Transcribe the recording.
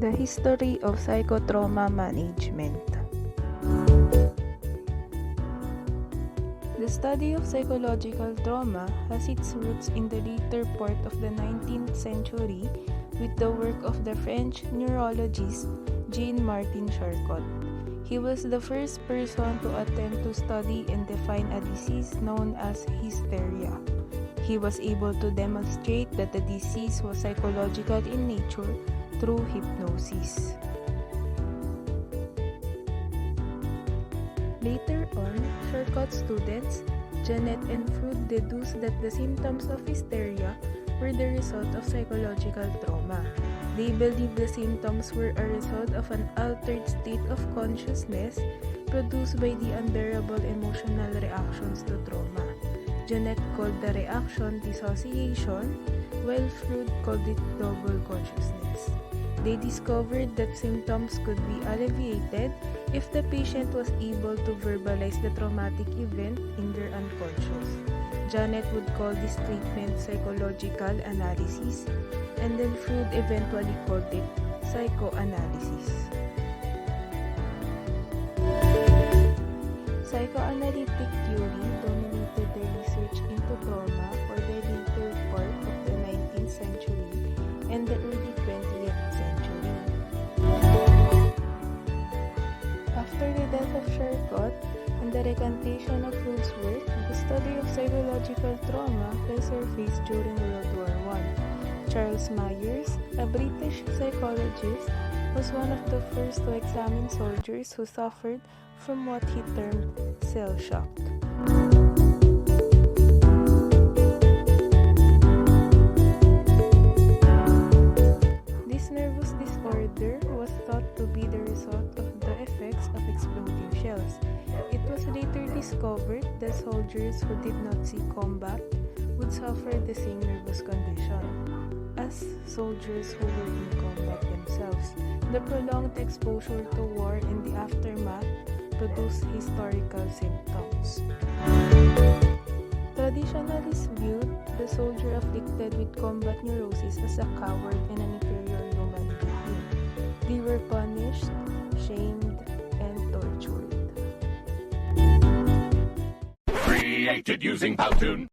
The history of psychotrauma management. The study of psychological trauma has its roots in the later part of the 19th century with the work of the French neurologist Jean-Martin Charcot. He was the first person to attempt to study and define a disease known as hysteria. He was able to demonstrate that the disease was psychological in nature through hypnosis. Later on, Charcot's students, Janet and Freud, deduced that the symptoms of hysteria were the result of psychological trauma. They believed the symptoms were a result of an altered state of consciousness produced by the unbearable emotional reactions to trauma. Janet called the reaction dissociation, while Freud called it double consciousness. They discovered that symptoms could be alleviated if the patient was able to verbalize the traumatic event in their unconscious. Janet would call this treatment psychological analysis, and then Freud eventually called it psychoanalysis. Psychoanalytic theory dominated the research into trauma for the later part of the 19th century and the early 20th century. After the death of Charcot and the recantation of Freud's work, the study of psychological trauma resurfaced during World War I. Charles Myers, a British psychologist, was one of the first to examine soldiers who suffered from what he termed cell shock. This nervous disorder was thought to be the result of the effects of exploding shells. It was later discovered that soldiers who did not see combat would suffer the same nervous condition as soldiers who were in combat themselves. The prolonged exposure to war and the aftermath produced historical symptoms. Traditionalists viewed the soldier afflicted with combat neurosis as a coward and an inferior human being. They were punished, shamed, and tortured. Created using Powtoon.